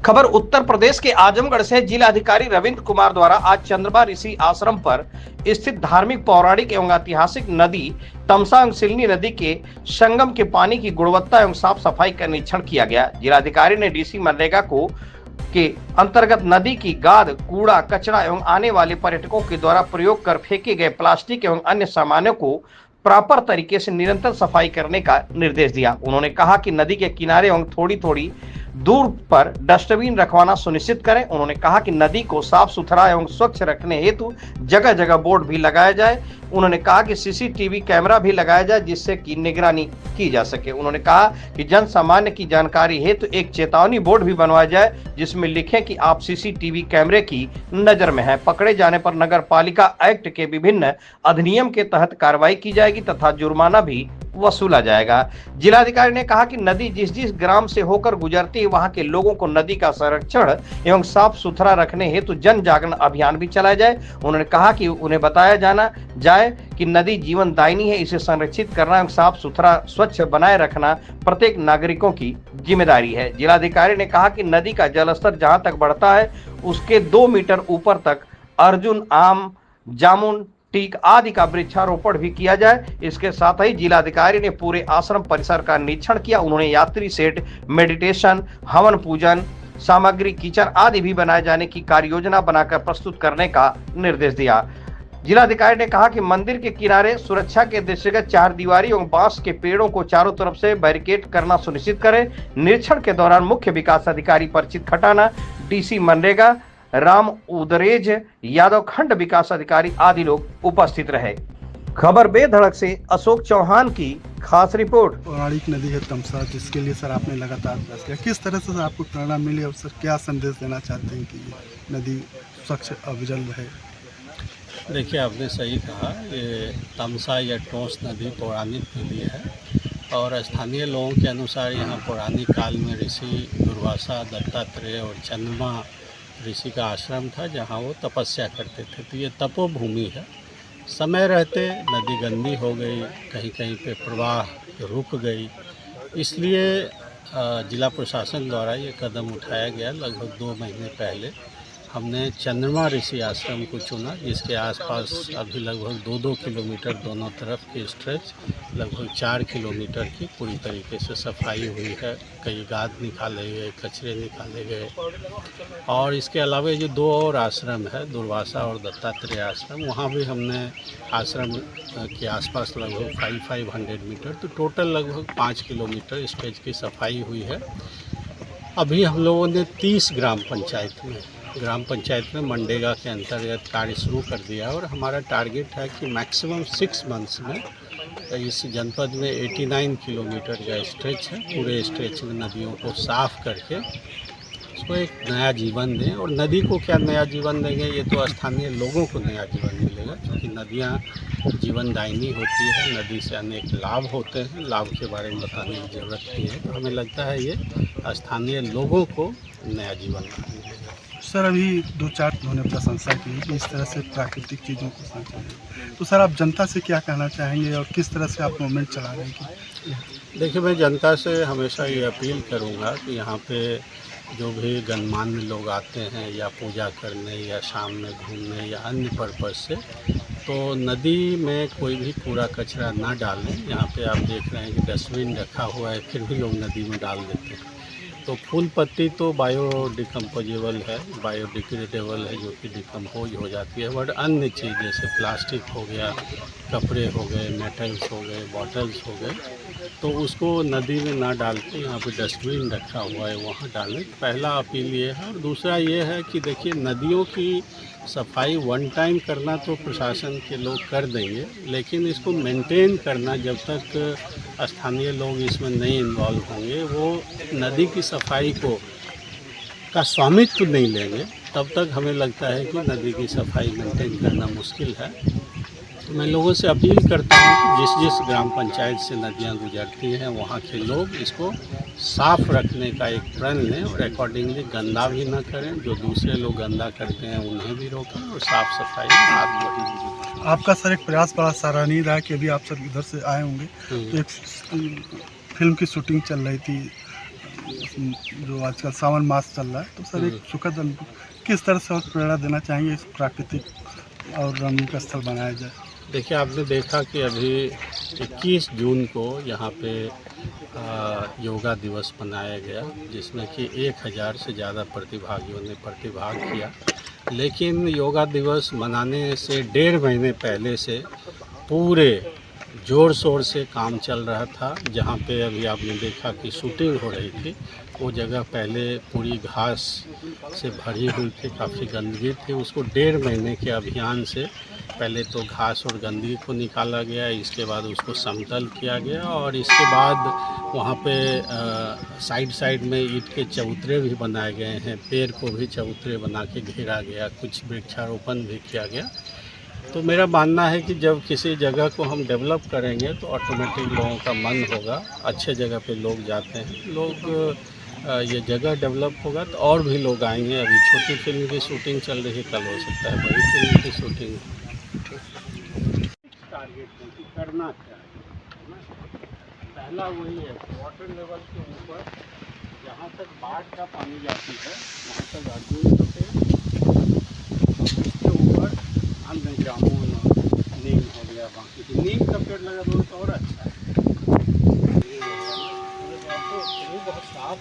खबर उत्तर प्रदेश के आजमगढ़ से। जिलाधिकारी रविंद्र कुमार द्वारा आज चंद्रमा ऋषि आश्रम पर स्थित धार्मिक, पौराणिक एवं ऐतिहासिक नदी तमसा एवं सिलनी नदी के संगम के पानी की गुणवत्ता एवं साफ सफाई का निरीक्षण किया गया। जिलाधिकारी ने डीसी मनरेगा को के अंतर्गत नदी की गाद, कूड़ा, कचरा एवं आने वाले पर्यटकों के द्वारा प्रयोग कर फेंके गए प्लास्टिक एवं अन्य सामानों को प्रॉपर तरीके से निरंतर सफाई करने का निर्देश दिया। उन्होंने कहा कि नदी के किनारे एवं थोड़ी थोड़ी दूर पर डस्टबिन रखवाना सुनिश्चित करें। उन्होंने कहा कि नदी को साफ सुथरा एवं स्वच्छ रखने हेतु जगह जगह बोर्ड भी लगाया जाए। उन्होंने कहा कि सीसीटीवी कैमरा भी लगाया जाए जिससे कि निगरानी की जा सके। उन्होंने कहा कि जन सामान्य की जानकारी हेतु एक चेतावनी बोर्ड भी बनवाया जाए जिसमें लिखें कि आप सीसीटीवी कैमरे की नजर में हैं। पकड़े जाने पर नगर पालिका एक्ट के विभिन्न अधिनियम के तहत कार्रवाई की जाएगी तथा जुर्माना भी वसूला जाएगा। जिलाधिकारी ने कहा कि नदी जिस जिस ग्राम से होकर गुजरती है वहां के लोगों को नदी का संरक्षण एवं साफ सुथरा रखने हेतु जन जागरण अभियान भी चलाया जाए। उन्होंने कहा कि उन्हें बताया जाना जाए कि नदी जीवन दायिनी है, इसे संरक्षित करना एवं साफ सुथरा स्वच्छ बनाए रखना प्रत्येक नागरिकों की जिम्मेदारी है। जिलाधिकारी ने कहा कि नदी का जलस्तर जहां तक बढ़ता है उसके 2 मीटर ऊपर तक अर्जुन, आम, जामुन, टीक आदि का वृक्षारोपण भी किया जाए। इसके साथ ही जिलाधिकारी ने पूरे आश्रम परिसर का निरीक्षण किया। उन्होंने यात्री सेट, मेडिटेशन, हवन पूजन सामग्री, किचन आदि भी बनाए जाने की कार्य योजना बनाकर प्रस्तुत करने का निर्देश दिया। जिलाधिकारी ने कहा कि मंदिर के किनारे सुरक्षा के दृष्टिगत 4 दीवारी एवं बांस के पेड़ों को चारों तरफ से बैरिकेड करना सुनिश्चित करें। निरीक्षण के दौरान मुख्य विकास अधिकारी परिचित खटाना, डीसी मनरेगा राम उदरेज यादव, खंड विकास अधिकारी आदि लोग उपस्थित रहे। खबर बेधड़क से अशोक चौहान की खास रिपोर्ट। पौराणिक नदी है तमसा, जिसके लिए सर आपने लगातार प्रयास किया, किस तरह से आपको प्रेरणा मिली और सर क्या संदेश देना चाहते हैं कि ये नदी स्वच्छ अविरल रहे? देखिए, आपने सही कहा, ये तमसा या टोंस नदी पौराणिक नदी है और स्थानीय लोगों के अनुसार यहाँ पौराणिक काल में ऋषि दुर्वासा, दत्तात्रेय और चंद्रमा ऋषि का आश्रम था जहाँ वो तपस्या करते थे। तो ये तपोभूमि है। समय रहते नदी गंदी हो गई, कहीं कहीं पे प्रवाह रुक गई, इसलिए जिला प्रशासन द्वारा ये कदम उठाया गया। लगभग 2 महीने पहले हमने चंद्रमा ऋषि आश्रम को चुना, जिसके आसपास अभी लगभग 2-2 किलोमीटर दोनों तरफ की स्ट्रेच, लगभग 4 किलोमीटर की पूरी तरीके से सफाई हुई है। कई गाद निकाले गए, कचरे निकाले गए और इसके अलावा ये 2 और आश्रम है, दुर्वासा और दत्तात्रेय आश्रम, वहाँ भी हमने आश्रम के आसपास लगभग 500 मीटर, तो टोटल लगभग 5 किलोमीटर स्ट्रेच की सफाई हुई है। अभी हम लोगों ने 30 ग्राम पंचायत में मनरेगा के अंतर्गत कार्य शुरू कर दिया और हमारा टारगेट है कि मैक्सिमम 6 मंथ्स में इस जनपद में 89 किलोमीटर का स्ट्रेच है, पूरे स्ट्रेच में नदियों को साफ करके उसको एक नया जीवन दें। और नदी को क्या नया जीवन देंगे, ये तो स्थानीय लोगों को नया जीवन मिलेगा, क्योंकि नदियाँ जीवनदायिनी होती है, नदी से अनेक लाभ होते हैं, लाभ के बारे में बताने की ज़रूरत नहीं है। तो हमें लगता है ये स्थानीय लोगों को नया जीवन मिलेगा। सर, अभी 2-4 उन्होंने प्रशंसा की कि इस तरह से प्राकृतिक चीज़ों को संरक्षण है, तो सर आप जनता से क्या कहना चाहेंगे और किस तरह से आप मूवमेंट चला रहे हैं कि? देखिए, मैं जनता से हमेशा ये अपील करूँगा कि यहाँ पे जो भी गणमान्य लोग आते हैं या पूजा करने या शाम में घूमने या अन्य पर्पज़ से, तो नदी में कोई भी कूड़ा कचरा ना डालें। यहाँ पे आप देख रहे हैं कि डस्टबिन रखा हुआ है, फिर भी लोग नदी में डाल देते हैं। तो फूल पत्ती तो बायोडिकम्पोजेबल है, बायोडिग्रेडेबल है, जो कि डिकम्पोज हो जाती है, बट अन्य चीज़ जैसे प्लास्टिक हो गया, कपड़े हो गए, मेटल्स हो गए, बॉटल्स हो गए, तो उसको नदी में ना डाल के यहाँ पे डस्टबिन रखा हुआ है वहाँ डालें। पहला अपील ये है। और दूसरा ये है कि देखिए, नदियों की सफाई वन टाइम करना तो प्रशासन के लोग कर देंगे, लेकिन इसको मेंटेन करना जब तक स्थानीय लोग इसमें नहीं इन्वॉल्व होंगे, वो नदी की सफाई का स्वामित्व नहीं लेंगे, तब तक हमें लगता है कि नदी की सफाई मेंटेन करना मुश्किल है। तो मैं लोगों से अपील करता हूँ कि जिस जिस ग्राम पंचायत से नदियाँ गुजरती हैं वहाँ के लोग इसको साफ़ रखने का एक प्रण लें और अकॉर्डिंगली गंदा भी ना करें। जो दूसरे लोग गंदा करते हैं उन्हें भी रोकें और साफ़ सफाई में हाथ बढ़ें। आपका सर एक प्रयास बड़ा सराहनीय रहा कि अभी आप सब इधर से आए होंगे, तो एक फिल्म की शूटिंग चल रही थी जो आजकल सावन मास चल रहा है, तो सर एक सुखद किस तरह से और प्रेरणा देना चाहेंगे इस प्राकृतिक और रमणीक स्थल बनाया जाए? देखिए, आपने देखा कि अभी 21 जून को यहाँ पे योगा दिवस मनाया गया, जिसमें कि 1000 से ज़्यादा प्रतिभागियों ने प्रतिभाग किया। लेकिन योगा दिवस मनाने से 1.5 महीने पहले से पूरे ज़ोर शोर से काम चल रहा था। जहाँ पे अभी आपने देखा कि शूटिंग हो रही थी, वो जगह पहले पूरी घास से भरी हुई थी, काफ़ी गंदगी थी। उसको 1.5 महीने के अभियान से पहले तो घास और गंदगी को निकाला गया, इसके बाद उसको समतल किया गया और इसके बाद वहाँ पे साइड में ईंट के चबूतरे भी बनाए गए हैं, पेड़ को भी चबूतरे बना के घेरा गया, कुछ वृक्षारोपण भी किया गया। तो मेरा मानना है कि जब किसी जगह को हम डेवलप करेंगे तो ऑटोमेटिक लोगों का मन होगा, अच्छे जगह पे लोग जाते हैं, ये जगह डेवलप होगा तो और भी लोग आएंगे। अभी छोटी फिल्म की शूटिंग चल रही है, कल हो सकता है बड़ी फिल्म की शूटिंग टारगेट करना चाहिए। पहला वही है, वाटर लेवल के ऊपर जहाँ तक बाढ़ का पानी जाती है वहाँ तक अर्जुन का पेड़, उसके ऊपर अन्य जामुन नीम हो गया, बाकी तो नीम का पेड़ लगा दो तो और अच्छा है। ये बहुत साफ